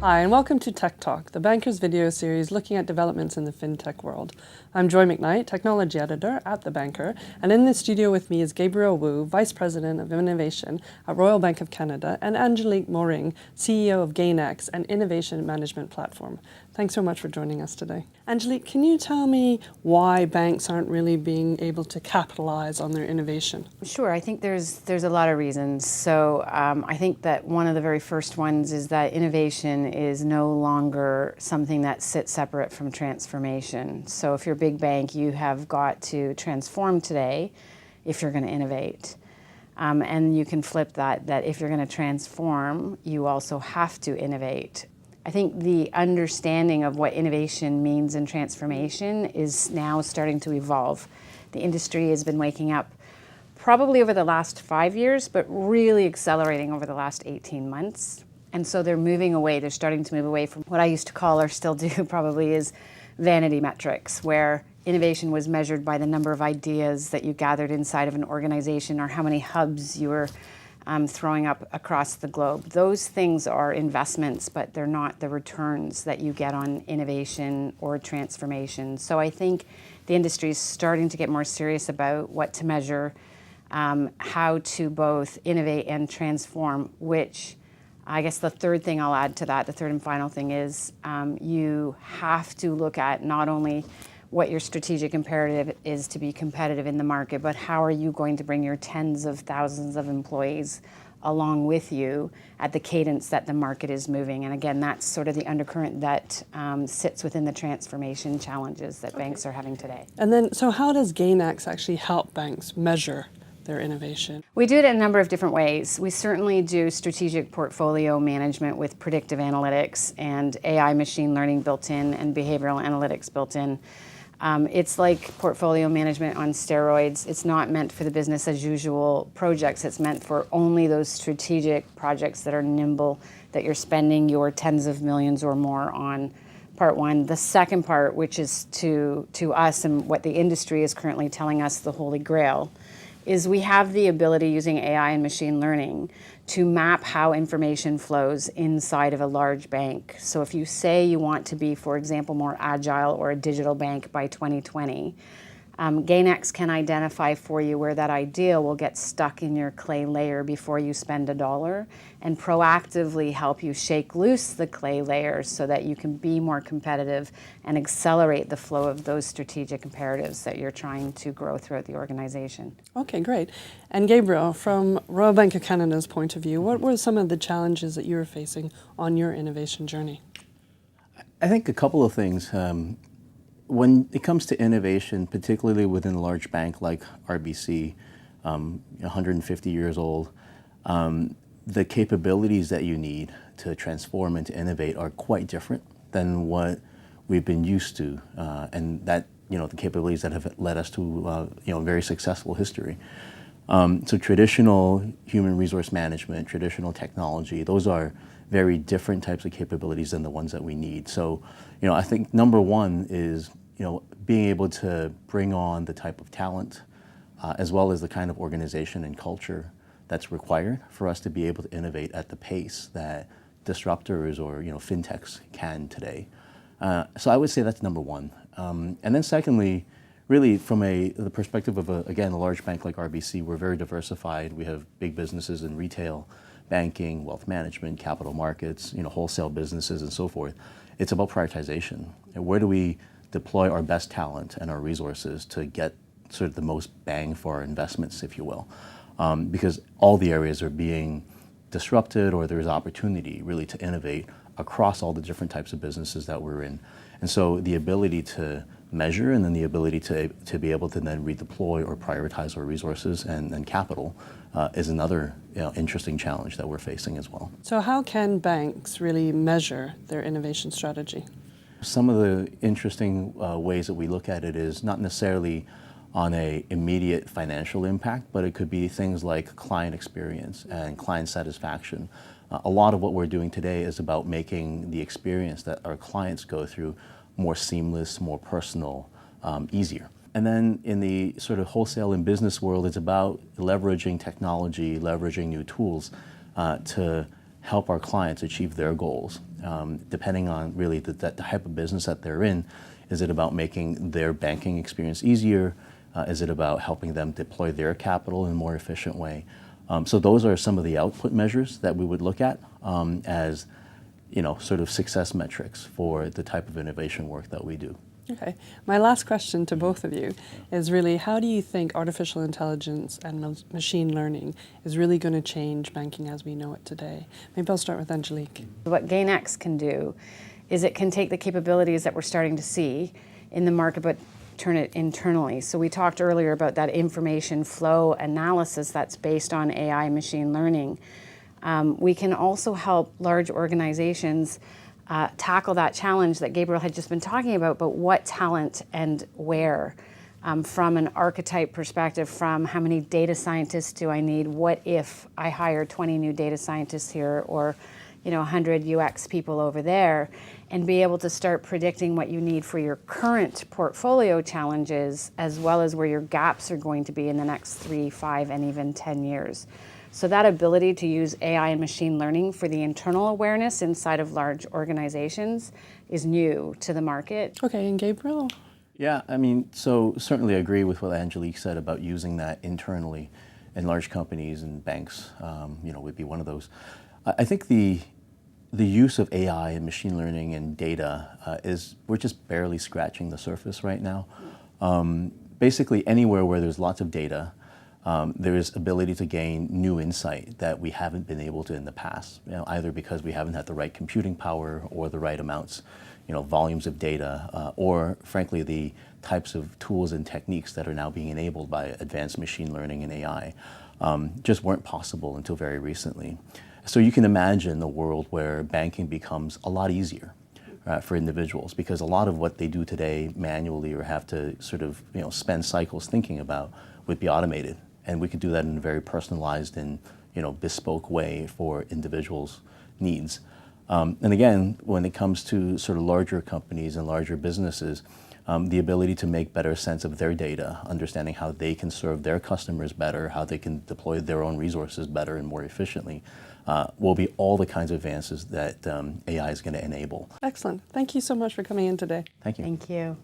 Hi, and welcome to Tech Talk, the Banker's video series looking at developments in the fintech world. I'm Joy McKnight, technology editor at The Banker, and in the studio with me is Gabriel Woo, Vice President of Innovation at Royal Bank of Canada, and Angelique Mohring, CEO of GainX, an innovation management platform. Thanks so much for joining us today. Angelique, can you tell me why banks aren't really being able to capitalize on their innovation? Sure, I think there's a lot of reasons. So I think that one of the very first ones is that innovation is no longer something that sits separate from transformation. So if you're a big bank, you have got to transform today if you're going to innovate. And you can flip that if you're going to transform, you also have to innovate. I think the understanding of what innovation means in transformation is now starting to evolve. The industry has been waking up probably over the last 5 years, but really accelerating over the last 18 months. And so they're moving away, they're starting to move away from what I used to call, or still do probably, is vanity metrics, where innovation was measured by the number of ideas that you gathered inside of an organization or how many hubs you were throwing up across the globe. Those things are investments, but they're not the returns that you get on innovation or transformation. So I think the industry is starting to get more serious about what to measure, how to both innovate and transform, which I guess the third thing I'll add to that, the third and final thing is you have to look at not only what your strategic imperative is to be competitive in the market, but how are you going to bring your tens of thousands of employees along with you at the cadence that the market is moving. And again, that's sort of the undercurrent that sits within the transformation challenges that banks are having today. And then, so how does GainX actually help banks measure their innovation? We do it in a number of different ways. We certainly do strategic portfolio management with predictive analytics and AI machine learning built in and behavioral analytics built in. It's like portfolio management on steroids. It's not meant for the business as usual projects. It's meant for only those strategic projects that are nimble, that you're spending your tens of millions or more on. Part one. The second part, which is to us and what the industry is currently telling us the holy grail, is we have the ability using AI and machine learning to map how information flows inside of a large bank. So if you say you want to be, for example, more agile or a digital bank by 2020, GainX can identify for you where that idea will get stuck in your clay layer before you spend $1 and proactively help you shake loose the clay layers so that you can be more competitive and accelerate the flow of those strategic imperatives that you're trying to grow throughout the organization. Okay, great. And Gabriel, from Royal Bank of Canada's point of view, what were some of the challenges that you were facing on your innovation journey? I think a couple of things. When it comes to innovation, particularly within a large bank like RBC, 150 years old, the capabilities that you need to transform and to innovate are quite different than what we've been used to, and that, the capabilities that have led us to a very successful history. So traditional human resource management, traditional technology, those are very different types of capabilities than the ones that we need. So, I think number one is, being able to bring on the type of talent as well as the kind of organization and culture that's required for us to be able to innovate at the pace that disruptors or, fintechs can today. So I would say that's number one. And then secondly, really from the perspective of, a large bank like RBC, we're very diversified. We have big businesses in retail, banking, wealth management, capital markets, wholesale businesses and so forth. It's about prioritization. And where do we deploy our best talent and our resources to get sort of the most bang for our investments, if you will. Because all the areas are being disrupted, or there's opportunity really to innovate across all the different types of businesses that we're in. And so the ability to measure and then the ability to be able to then redeploy or prioritize our resources and capital is another interesting challenge that we're facing as well. So how can banks really measure their innovation strategy? Some of the interesting ways that we look at it is not necessarily on an immediate financial impact, but it could be things like client experience and client satisfaction. A lot of what we're doing today is about making the experience that our clients go through more seamless, more personal, easier. And then in the sort of wholesale and business world, it's about leveraging technology, leveraging new tools to help our clients achieve their goals. depending on really the type of business that they're in. Is it about making their banking experience easier? Is it about helping them deploy their capital in a more efficient way? So those are some of the output measures that we would look at as sort of success metrics for the type of innovation work that we do. Okay. My last question to both of you is really, how do you think artificial intelligence and machine learning is really going to change banking as we know it today? Maybe I'll start with Angelique. What GainX can do is it can take the capabilities that we're starting to see in the market, but turn it internally. So we talked earlier about that information flow analysis that's based on AI machine learning. We can also help large organizations tackle that challenge that Gabriel had just been talking about, but what talent and where, from an archetype perspective, from how many data scientists do I need, what if I hire 20 new data scientists here, or 100 UX people over there, and be able to start predicting what you need for your current portfolio challenges, as well as where your gaps are going to be in the next 3, 5, and even 10 years. So that ability to use AI and machine learning for the internal awareness inside of large organizations is new to the market. Okay, and Gabriel? Yeah, I mean, so certainly agree with what Angelique said about using that internally in large companies and banks, would be one of those. I think the use of AI and machine learning and data we're just barely scratching the surface right now. Basically anywhere where there's lots of data, there is ability to gain new insight that we haven't been able to in the past, either because we haven't had the right computing power or the right amounts, volumes of data, or frankly the types of tools and techniques that are now being enabled by advanced machine learning and AI just weren't possible until very recently. So you can imagine a world where banking becomes a lot easier for individuals, because a lot of what they do today manually or have to sort of spend cycles thinking about would be automated. And we could do that in a very personalized and bespoke way for individuals' needs. And again, when it comes to sort of larger companies and larger businesses, the ability to make better sense of their data, understanding how they can serve their customers better, how they can deploy their own resources better and more efficiently, will be all the kinds of advances that AI is going to enable. Excellent. Thank you so much for coming in today. Thank you. Thank you.